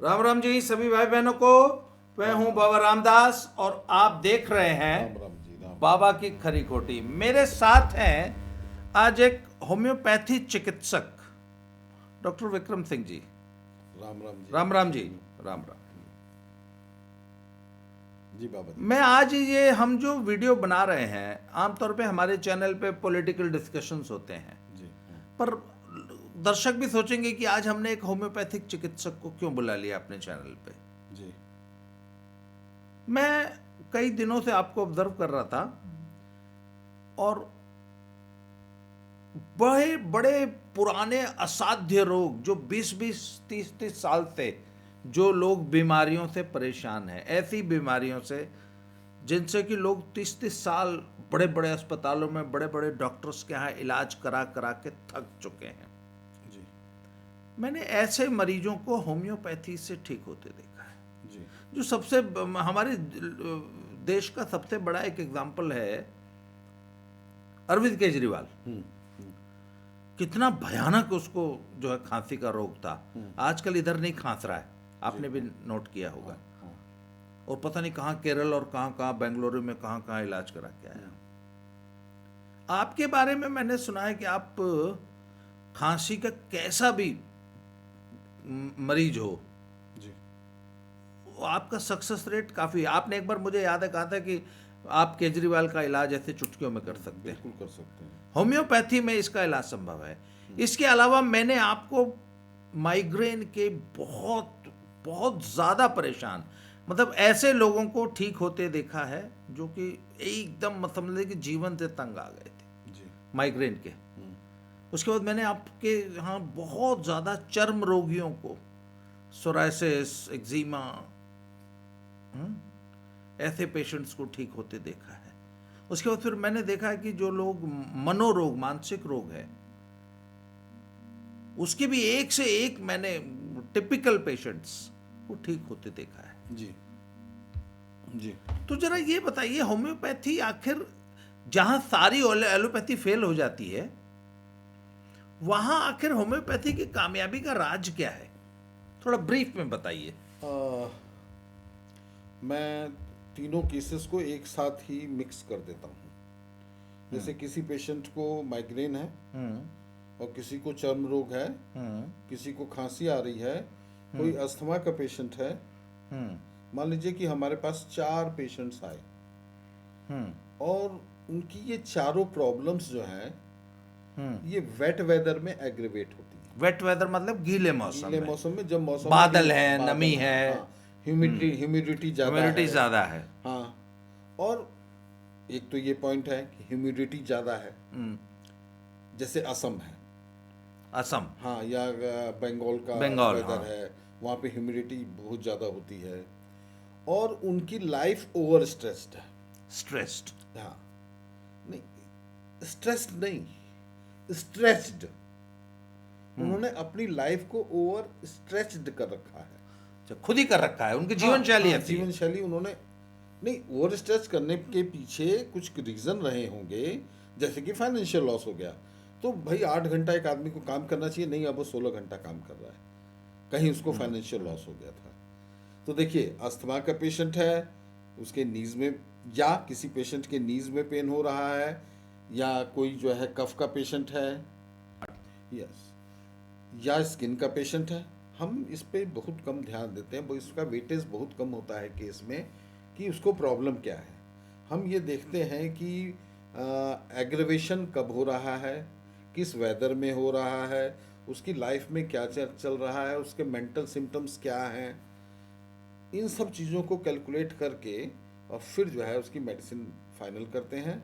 राम राम जी सभी भाई बहनों को। मैं हूं बाबा रामदास और आप देख रहे हैं राम राम जी राम। बाबा की खरी खोटी। मेरे साथ हैं आज एक होम्योपैथी चिकित्सक डॉक्टर विक्रम सिंह जी। राम राम जी। राम राम जी। राम राम। जी बाबा जी। मैं आज ये हम जो वीडियो बना रहे हैं, आमतौर पे हमारे चैनल पे पॉलिटिकल डिस्कशंस होते हैं, जी पर दर्शक भी सोचेंगे कि आज हमने एक होम्योपैथिक चिकित्सक को क्यों बुला लिया अपने चैनल पे। जी। मैं कई दिनों से आपको ऑब्जर्व कर रहा था और बड़े बड़े पुराने असाध्य रोग जो 20-20 30-30 साल से जो लोग बीमारियों से परेशान हैं, ऐसी बीमारियों से जिनसे कि लोग 30-30 साल बड़े बड़े अस्पतालों में बड़े बड़े डॉक्टर्स के यहाँ इलाज करा करा के थक चुके हैं, जी मैंने ऐसे मरीजों को होम्योपैथी से ठीक होते देखा है। जी। जो सबसे हमारे देश का सबसे बड़ा एक एग्जाम्पल है अरविंद केजरीवाल। कितना भयानक उसको जो है खांसी का रोग था। आजकल इधर नहीं खांस रहा है, आपने भी नोट किया होगा। और पता नहीं कहाँ केरल और कहाँ कहाँ बेंगलुरु में कहाँ कहाँ इलाज करा के आया। आपके बारे में मैंने सुना है कि आप खांसी का कैसा भी मरीज हो, जी आपका सक्सेस रेट काफ़ी है। आपने एक बार मुझे याद है कहा था कि आप केजरीवाल का इलाज ऐसे चुटकियों में कर सकते हैं। बिल्कुल कर सकते हैं। होम्योपैथी में इसका इलाज संभव है। इसके अलावा मैंने आपको माइग्रेन के बहुत बहुत ज़्यादा परेशान, मतलब ऐसे लोगों को ठीक होते देखा है जो कि एकदम समझ कि जीवन से तंग आ गए थे जी। माइग्रेन के। उसके बाद मैंने आपके यहाँ बहुत ज़्यादा चर्म रोगियों को, सोराइसिस, एक्जिमा, ऐसे पेशेंट्स को ठीक होते देखा है। उसके बाद फिर मैंने देखा है कि जो लोग मनोरोग, मानसिक रोग है, उसके भी एक से एक मैंने टिपिकल पेशेंट्स को ठीक होते देखा है। जी जी। तो जरा ये बताइए, होम्योपैथी आखिर जहां सारी एलोपैथी फेल हो जाती है, वहां आखिर होम्योपैथी की कामयाबी का राज क्या है? थोड़ा ब्रीफ में बताइए। मैं तीनों केसेस को एक साथ ही मिक्स कर देता हूँ। जैसे किसी पेशेंट को माइग्रेन है और किसी को चर्म रोग है, किसी को खांसी आ रही है, कोई अस्थमा का पेशेंट है। मान लीजिए कि हमारे पास 4 पेशेंट्स आए और उनकी ये चारों प्रॉब्लम्स जो हैं ये वेट वेदर में एग्रीवेट होती है। वेट वेदर मतलब गीले मौसम गीले में, मौसम में जब मौसम बादल है, नमी है, ह्यूमिडिटी ज़्यादा है। हाँ, और एक तो ये पॉइंट है कि ह्यूमिडिटी ज़्यादा है। जैसे असम है, असम, हाँ, या बंगाल का वेदर हाँ। है, वहाँ पे ह्यूमिडिटी बहुत ज़्यादा होती है और उनकी लाइफ ओवर स्ट्रेस्ड है। स्ट्रेस्ड, हाँ, नहीं, स्ट्रेस्ड नहीं, स्ट्रेस्ड। उन्होंने अपनी लाइफ को ओवर स्ट्रेच्ड कर रखा है। खुद ही कर रखा है, उनकी जीवन शैली है। जीवन शैली उन्होंने नहीं, ओवर स्ट्रेच करने के पीछे कुछ रीजन रहे होंगे, जैसे कि फाइनेंशियल लॉस हो गया। तो भाई 8 घंटा एक आदमी को काम करना चाहिए, नहीं अब वो 16 घंटा काम कर रहा है, कहीं उसको फाइनेंशियल लॉस हो गया था। तो देखिए, अस्थमा का पेशेंट है, उसके नीज में, या किसी पेशेंट के नीज में पेन हो रहा है, या कोई जो है कफ का पेशेंट है, यस, या स्किन का पेशेंट है। हम इस पे बहुत कम ध्यान देते हैं, इसका वेटेज बहुत कम होता है केस में कि उसको प्रॉब्लम क्या है। हम ये देखते हैं कि एग्रेवेशन कब हो रहा है, किस वेदर में हो रहा है, उसकी लाइफ में क्या चल रहा है, उसके मेंटल सिम्टम्स क्या हैं। इन सब चीज़ों को कैलकुलेट करके और फिर जो है उसकी मेडिसिन फाइनल करते हैं।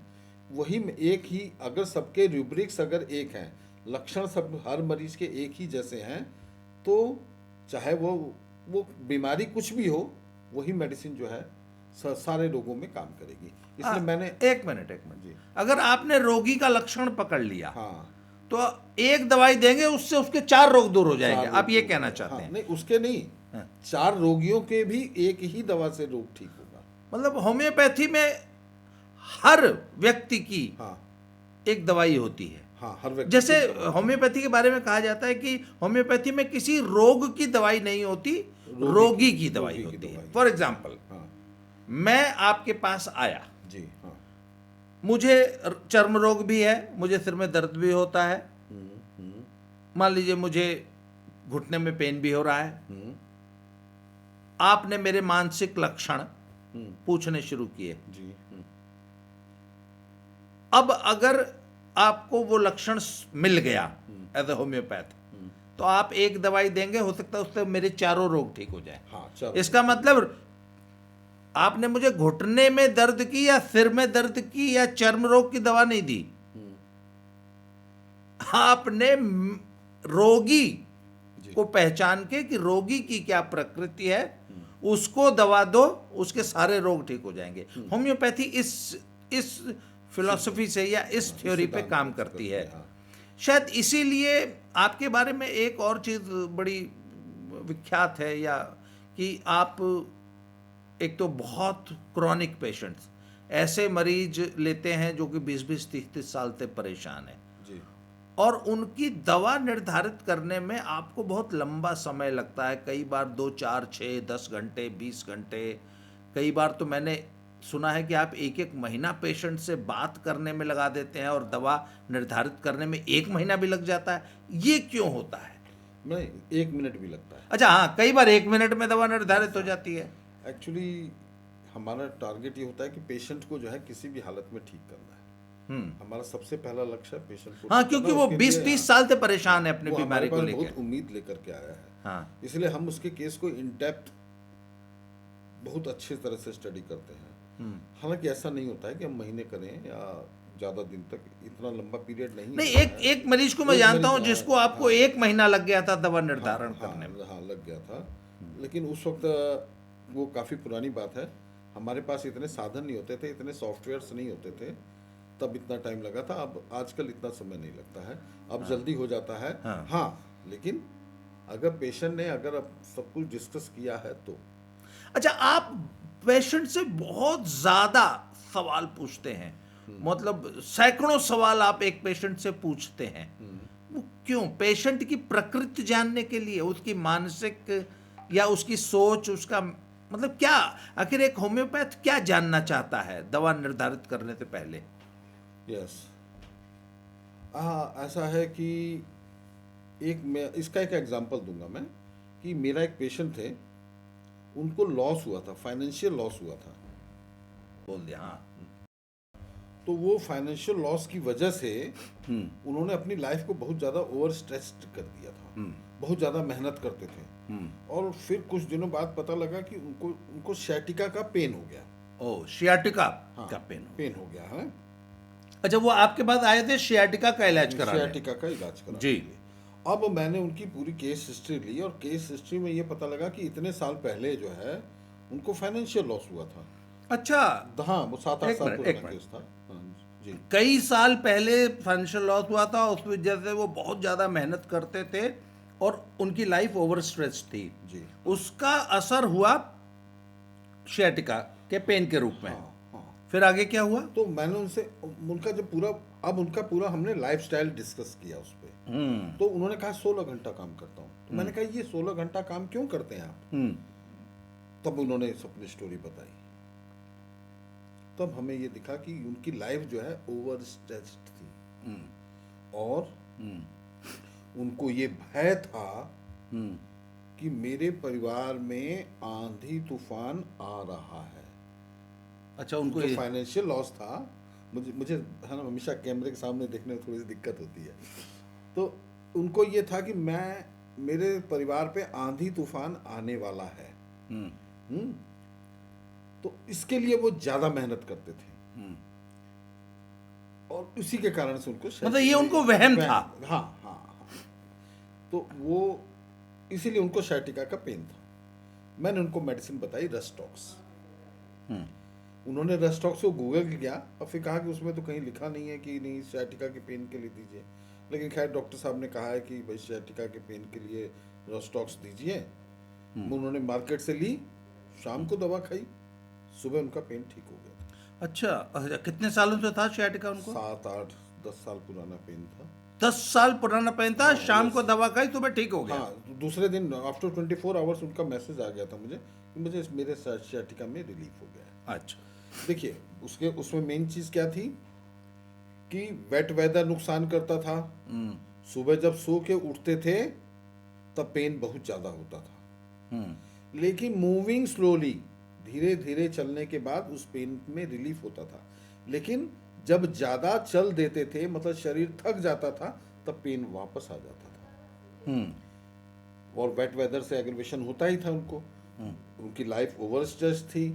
वही एक ही, अगर सबके रूब्रिक्स अगर एक हैं, लक्षण सब हर मरीज के एक ही जैसे हैं, तो चाहे वो बीमारी कुछ भी हो, वही मेडिसिन जो है सारे रोगों में काम करेगी। इसलिए मैंने एक मिनट जी, अगर आपने रोगी का लक्षण पकड़ लिया, हाँ, तो एक दवाई देंगे, उससे उसके 4 रोग दूर हो जाएंगे। आप ये कहना चाहते हैं? नहीं, उसके नहीं, 4 रोगियों के भी एक ही दवा से रोग ठीक होगा। मतलब होम्योपैथी में हर व्यक्ति की एक दवाई होती है। हाँ, हर व्यक्ति। जैसे होम्योपैथी के बारे में कहा जाता है कि होम्योपैथी में किसी रोग की दवाई नहीं होती, रोगी की दवाई होती है। फॉर एग्जाम्पल, हाँ मैं आपके पास आया, जी, हाँ, मुझे चर्म रोग भी है, मुझे सिर में दर्द भी होता है, मान लीजिए मुझे घुटने में पेन भी हो रहा है, आपने मेरे मानसिक लक्षण पूछने शुरू किए। जी, अब अगर आपको वो लक्षण मिल गया एज ए होम्योपैथ, तो आप एक दवाई देंगे, हो सकता है उससे मेरे चारों रोग ठीक हो जाए। हाँ, चलो, इसका मतलब आपने मुझे घुटने में दर्द की या सिर में दर्द की या चर्म रोग की दवा नहीं दी, आपने रोगी को पहचान के कि रोगी की क्या प्रकृति है उसको दवा दो, उसके सारे रोग ठीक हो जाएंगे। होम्योपैथी इस फिलॉसफी से या इस थ्योरी पे काम करती है। शायद इसीलिए आपके बारे में एक और चीज बड़ी विख्यात है, या कि आप एक तो बहुत क्रॉनिक पेशेंट्स, ऐसे मरीज लेते हैं जो कि 20-20, 30-30 साल से परेशान है जी, और उनकी दवा निर्धारित करने में आपको बहुत लंबा समय लगता है, कई बार 2, 4, 6, 10 घंटे, 20 घंटे, कई बार तो मैंने सुना है कि आप एक महीना पेशेंट से बात करने में लगा देते हैं और दवा निर्धारित करने में 1 महीना भी लग जाता है। ये क्यों होता है? नहीं, 1 मिनट भी लगता है। अच्छा, हाँ, कई बार 1 मिनट में दवा निर्धारित हो जाती है। एक्चुअली हमारा टारगेट ये होता है कि पेशेंट को जो है किसी भी हालत में ठीक करना है। हमारा सबसे पहला लक्ष्य है पेशेंट को हाँ, ठीक क्योंकि करना। वो उसके लिए 20-30 साल से परेशान है अपनी वो बीमारी को हमारे पास लेकर। बहुत उम्मीद लेकर के आया है। हाँ, इसलिए हम उसके केस को इन डेप्थ बहुत अच्छी तरह से स्टडी करते हैं। हालांकि ऐसा नहीं होता है कि हम महीने करें या ज्यादा दिन तक, इतना लंबा पीरियड नहीं नहीं, होता है। एक मरीज को मैं एक जानता हूँ मरीज, जिसको हाँ, आपको 1 महीना लग गया था दवा निर्धारण हाँ, करने में। हाँ, लग गया था। लेकिन उस वक्त वो काफ़ी पुरानी बात है, हमारे पास इतने साधन नहीं होते थे, इतने सॉफ्टवेयर्स नहीं होते थे, तब इतना टाइम लगा था। अब आजकल इतना समय नहीं लगता है, अब जल्दी हो जाता है। हाँ, लेकिन अगर पेशेंट ने अगर अब सब कुछ डिस्कस किया है तो। अच्छा, आप पेशेंट से बहुत ज्यादा सवाल पूछते हैं, मतलब सैकड़ों सवाल आप एक पेशेंट से पूछते हैं, वो क्यों? पेशेंट की प्रकृति जानने के लिए, उसकी मानसिक या उसकी सोच, उसका मतलब क्या, आखिर एक होम्योपैथ क्या जानना चाहता है दवा निर्धारित करने से पहले? यस, ऐसा है कि मैं इसका एक एग्जांपल दूंगा मैं, कि मेरा एक पेशेंट थे, उनको लॉस हुआ था, फाइनेंशियल लॉस हुआ था। बोल दिया, हाँ। तो वो फाइनेंशियल लॉस की वजह से उन्होंने अपनी लाइफ को बहुत ज़्यादा ओवर स्ट्रेस्ड कर दिया था, बहुत ज़्यादा मेहनत करते थे, और फिर कुछ दिनों बाद पता लगा कि उनको सियाटिका का पेन हो गया। ओ, सियाटिका हाँ, का पेन हो गया है। अच्छा, वो आपके पास आए थे सियाटिका का इलाज कराने? सियाटिका का इलाज कराने जी। के लिए। अब मैंने उनकी पूरी केस हिस्ट्री ली, और केस हिस्ट्री में ये पता लगा कि इतने साल पहले जो है उनको फाइनेंशियल लॉस हुआ था। अच्छा, हाँ, वो 7-8 साल एक पुराना मिनट। केस था। हाँ, जी, कई साल पहले फाइनेंशियल लॉस हुआ था, उस वजह से वो बहुत ज़्यादा मेहनत करते थे और उनकी लाइफ ओवर स्ट्रेस थी जी, उसका असर हुआ सियाटिका के पेन के रूप में। हाँ, हाँ। फिर आगे क्या हुआ? तो मैंने उनसे उनका जब उनका पूरा हमने लाइफस्टाइल डिस्कस किया उस पर। तो उन्होंने कहा 16 घंटा काम करता हूँ। तो मैंने कहा ये 16 घंटा काम क्यों करते हैं आप? तब उन्होंने अपनी स्टोरी बताई। तब हमें ये दिखा कि उनकी लाइफ जो है ओवर स्ट्रेस्ड थी, और उनको ये भय था कि मेरे परिवार में आंधी तूफान आ रहा है। अच्छा, उनको जो फाइनेंशियल लॉस था, मुझे है ना, हमेशा कैमरे के सामने देखने में थोड़ी सी दिक्कत होती है, तो उनको ये था कि मेरे परिवार पे आंधी तूफान आने वाला है। तो इसके लिए वो ज्यादा मेहनत करते थे, और उसी के कारण से उनको मतलब ये उनको वहम था। हाँ, हाँ, हाँ। तो वो इसीलिए उनको सियाटिका का पेन था। मैंने उनको मेडिसिन बताई रेस्टॉक्स। उन्होंने रेस्टॉक्स को गूगल किया और फिर कहा कि उसमें तो कहीं लिखा नहीं है कि नहीं सियाटिका के पेन के लिए दीजिए, लेकिन खैर डॉक्टर साहब ने कहा है कि भाई सियाटिका के पेन के लिए रेस्टॉक्स दीजिए। उन्होंने मार्केट से ली, शाम को दवा खाई, सुबह उनका पेन ठीक हो गया। अच्छा, कितने सालों से था सियाटिका उनको? 7, 8, 10 साल पुराना पेन था। 10 साल पुराना पेन था, शाम को दवा खाई, सुबह ठीक हो गया। हाँ, दूसरे दिन आफ्टर 24 आवर्स उनका मैसेज आ गया था मुझे कि मुझे मेरे sciatica में रिलीफ हो गया है। अच्छा। देखिए उसमें मेन चीज़ क्या थी कि वेट वेदर नुकसान करता था, सुबह जब सो के उठते थे तब पेन बहुत ज़्यादा होता था, लेकिन मूविंग स्लोली, धीरे धीरे चलने के बाद उस पेन में रिलीफ होता था। लेकिन जब ज़्यादा चल देते थे, मतलब शरीर थक जाता था, तब पेन वापस आ जाता था। और वेट वेदर से एग्रीवेशन होता ही था उनको, उनकी लाइफ ओवर स्ट्रेस थी,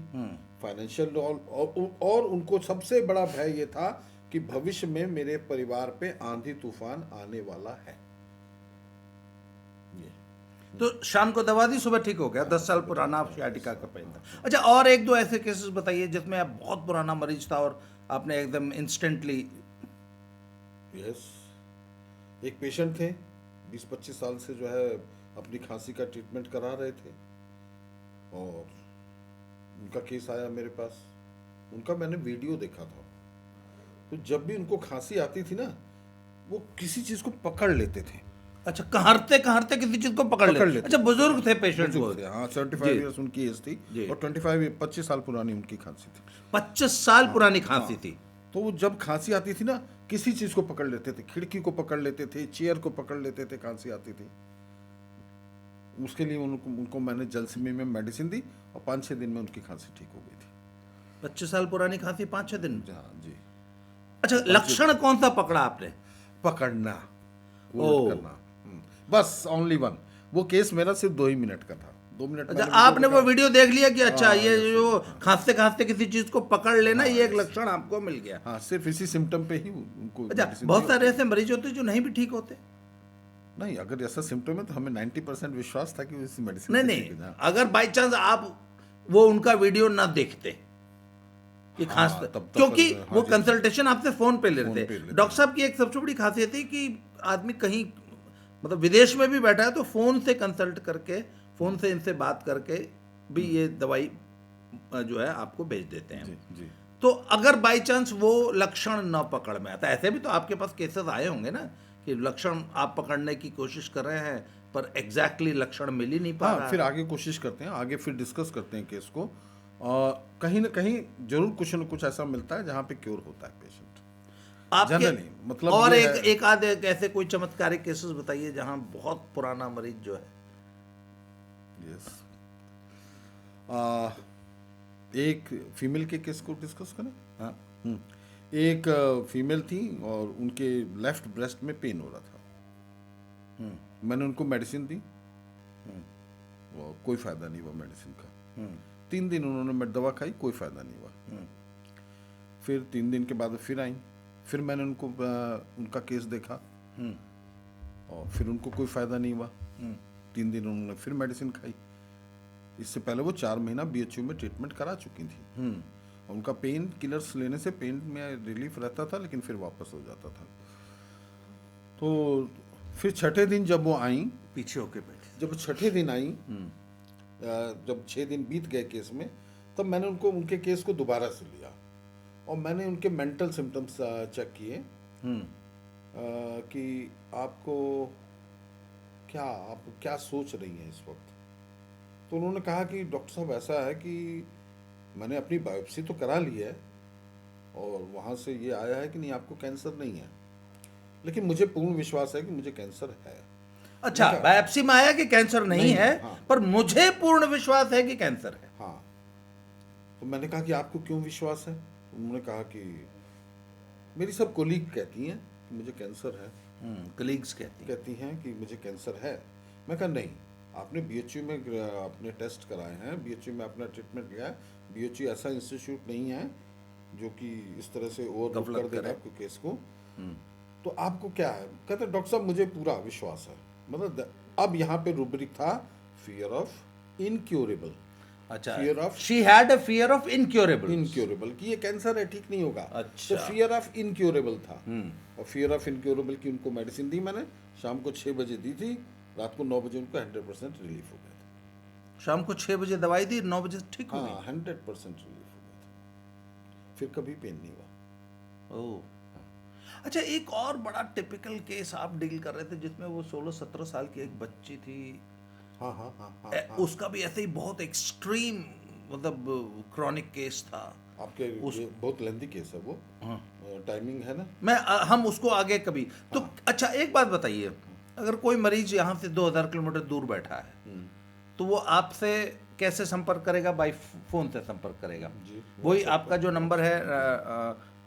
फाइनेंशियल और उनको सबसे बड़ा भय ये था कि भविष्य में मेरे परिवार पे आंधी तूफान आने वाला है। तो शाम को दवा दी, सुबह ठीक हो गया। 10 साल पुराना sciatica का पेन था। अच्छा, और एक दो ऐसे केसेस बताइए जिसमें आप बहुत पुराना मरीज था और आपने एकदम इंस्टेंटली। यस, एक पेशेंट थे 20-25 साल से जो है अपनी खांसी का ट्रीटमेंट करा रहे थे और उनका केस आया मेरे पास। उनका मैंने वीडियो देखा था। तो जब भी उनको खांसी आती थी ना, वो किसी चीज़ को पकड़ लेते थे। अच्छा, कहरते कहरते किसी चीज को पकड़ लेते। अच्छा, बुजुर्ग थे पेशेंट वो? हाँ, 75 ईयर्स उनकी एज थी जी। और 25 साल पुरानी उनकी खांसी थी। 25 साल पुरानी खांसी थी। तो वो जब खांसी आती थी ना, किसी चीज़ को पकड़ लेते थे, खिड़की को पकड़ लेते थे, चेयर को पकड़ लेते थे, खांसी आती थी। उसके लिए उनको मैंने जलसीमी में मेडिसिन दी और 5-6 दिन में उनकी खांसी ठीक हो गई थी। 25 साल पुरानी खांसी 5-6 दिन? हाँ जी। अच्छा, लक्षण कौन सा पकड़ा आपने? पकड़ना, होल्ड करना, बस ओनली वन। वो केस मेरा सिर्फ 2 ही मिनट का था। 2 मिनट। अच्छा, आपने वो वीडियो देख लिया कि अच्छा ये जो खांसते खांसते किसी चीज को पकड़ लेना, ये एक लक्षण आपको मिल गया। हाँ, सिर्फ इसी सिम्टम पे ही उनको। अच्छा, बहुत सारे ऐसे मरीज होते हैं जो नहीं भी ठीक होते। नहीं, अगर ऐसा सिम्टम है तो हमें 90% विश्वास था कि इसी मेडिसिन नहीं नहीं, अगर बाई चांस आप वो उनका वीडियो ना देखते कि खांसते, क्योंकि वो कंसल्टेशन आपसे फोन पे ले रहे थे। डॉक्टर साहब की एक सबसे बड़ी खासियत है कि आदमी कहीं, मतलब विदेश में भी बैठा है तो फोन से कंसल्ट करके, फोन से इनसे बात करके भी ये दवाई जो है आपको भेज देते हैं। जी। तो अगर बाई चांस वो लक्षण न पकड़ में आता, ऐसे भी तो आपके पास केसेस आए होंगे ना कि लक्षण आप पकड़ने की कोशिश कर रहे हैं पर एग्जैक्टली लक्षण मिल ही नहीं पा रहा। फिर आगे कोशिश करते हैं, आगे फिर डिस्कस करते हैं केस को, और कहीं ना कहीं जरूर कुछ न कुछ ऐसा मिलता है जहाँ पे क्योर होता है पेशेंट जनरली। मतलब और एक आध ऐसे कोई चमत्कारिक केसेस बताइए जहां बहुत पुराना मरीज जो है। यस, एक फीमेल के केस को डिस्कस करें। हाँ। एक फीमेल थी और उनके लेफ्ट ब्रेस्ट में पेन हो रहा था। मैंने उनको मेडिसिन दी, कोई फायदा नहीं हुआ मेडिसिन का। 3 दिन उन्होंने दवा खाई, कोई फायदा नहीं हुआ। फिर 3 दिन के बाद फिर आई, फिर मैंने उनको उनका केस देखा और फिर उनको कोई फायदा नहीं हुआ। 3 दिन उन्होंने फिर मेडिसिन खाई। इससे पहले वो 4 महीना BHU में ट्रीटमेंट करा चुकी थी। और उनका पेन किलर्स लेने से पेन में रिलीफ रहता था, लेकिन फिर वापस हो जाता था। तो फिर 6ठे दिन जब वो आई, पीछे होके बैठे, जब 6ठे दिन आई, जब 6 दिन बीत गए केस में, तब मैंने उनके केस को दोबारा से लिया और मैंने उनके मेंटल सिम्टम्स चेक किए कि आप क्या सोच रही हैं इस वक्त। तो उन्होंने कहा कि डॉक्टर साहब ऐसा है कि मैंने अपनी बायोप्सी तो करा ली है और वहाँ से ये आया है कि नहीं, आपको कैंसर नहीं है, लेकिन मुझे पूर्ण विश्वास है कि मुझे कैंसर है। अच्छा, बायोप्सी में आया कि कैंसर नहीं है। हाँ। पर मुझे पूर्ण विश्वास है कि कैंसर है। हाँ। तो मैंने कहा कि आपको क्यों विश्वास है? उन्होंने कहा कि मेरी सब कोलीग कहती हैं कि मुझे कैंसर है। कलीग्स कहती हैं कि मुझे कैंसर है। मैं कहा नहीं, आपने BHU में अपने टेस्ट कराए हैं, BHU में अपना ट्रीटमेंट लिया है। BHU ऐसा इंस्टीट्यूट नहीं है जो कि इस तरह से ओवरलुक कर देगा आपके केस को। तो आपको क्या है? कहते डॉक्टर साहब मुझे पूरा विश्वास है। मतलब अब यहाँ पे रूब्रिक था फियर ऑफ इनक्योरेबल। अच्छा, fear of, she had a fear of incurable कि ये कैंसर है, ठीक नहीं होगा। अच्छा। तो फियर ऑफ इनक्योरेबल था। और फियर ऑफ इनक्योरेबल की उनको मेडिसिन दी मैंने, शाम को 6 बजे दी थी, रात को 9 बजे उनको 100% रिलीफ हो गया था। शाम को 6 बजे दवाई दी, 9 बजे ठीक हो गई। हाँ, 100% रिलीफ हो गया था, फिर कभी पेन नहीं हुआ। ओह, अच्छा, एक और बड़ा टिपिकल केस आप डील कर रहे थे जिसमें वो 16-17 साल की एक बच्ची थी, हाँ हाँ हाँ हाँ हाँ। उसका भी ऐसे ही बहुत एक्सट्रीम मतलब क्रॉनिक केस था। आपके ये बहुत लेंदी केस है वो। हाँ। टाइमिंग है ना। हम उसको आगे कभी तो अच्छा एक बात बताइए, अगर कोई मरीज यहाँ से 2000 किलोमीटर दूर बैठा है तो वो आपसे कैसे संपर्क करेगा? बाई फोन से संपर्क करेगा। जी, वही आपका जो नंबर है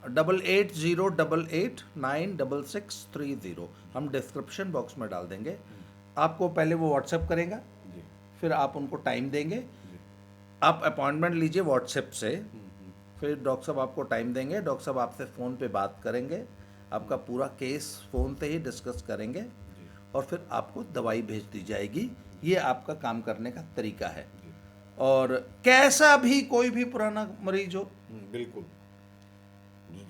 8808896630 हम डिस्क्रिप्शन बॉक्स में डाल देंगे। आपको पहले वो व्हाट्सएप करेगा, जी फिर आप उनको टाइम देंगे, जी। आप अपॉइंटमेंट लीजिए व्हाट्सएप से, फिर डॉक्टर साहब आपको टाइम देंगे, डॉक्टर साहब आपसे फ़ोन पे बात करेंगे, आपका पूरा केस फ़ोन पे ही डिस्कस करेंगे जी और फिर आपको दवाई भेज दी जाएगी। ये आपका काम करने का तरीका है। जी। और कैसा भी कोई भी पुराना मरीज हो, बिल्कुल।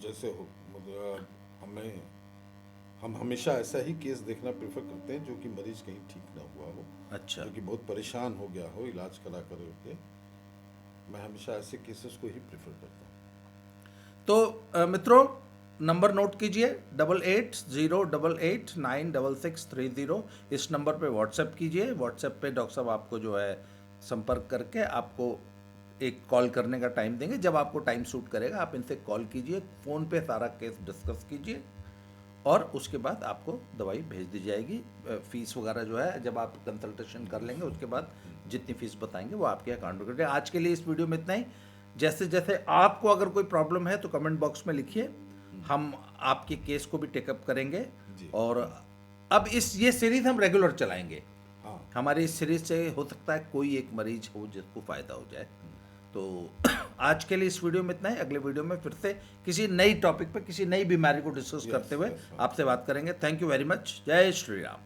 जैसे हो मतलब हम हमेशा ऐसा ही केस देखना प्रेफर करते हैं जो कि मरीज कहीं ठीक ना हुआ हो, अच्छा, जो कि बहुत परेशान हो गया हो इलाज करा कर के। मैं हमेशा ऐसे केसेस को ही प्रेफर करता हूँ। तो मित्रों नंबर नोट कीजिए 8808896630। इस नंबर पे व्हाट्सएप कीजिए। व्हाट्सएप पे डॉक्टर साहब आपको जो है संपर्क करके आपको एक कॉल करने का टाइम देंगे। जब आपको टाइम सूट करेगा आप इनसे कॉल कीजिए, फ़ोन पे सारा केस डिस्कस कीजिए और उसके बाद आपको दवाई भेज दी जाएगी। फीस वगैरह जो है जब आप कंसल्टेशन कर लेंगे उसके बाद जितनी फीस बताएंगे वो आपके अकाउंट में कटेगी। आज के लिए इस वीडियो में इतना ही। जैसे जैसे आपको अगर कोई प्रॉब्लम है तो कमेंट बॉक्स में लिखिए, हम आपके केस को भी टेकअप करेंगे। जी। और अब ये सीरीज हम रेगुलर चलाएंगे। हाँ। हमारी इस सीरीज से हो सकता है कोई एक मरीज हो जिसको फ़ायदा हो जाए। तो आज के लिए इस वीडियो में इतना ही। अगले वीडियो में फिर से किसी नई टॉपिक पे किसी नई बीमारी को डिस्कस करते हुए yes, आपसे बात करेंगे। Thank you very much. जय श्री राम।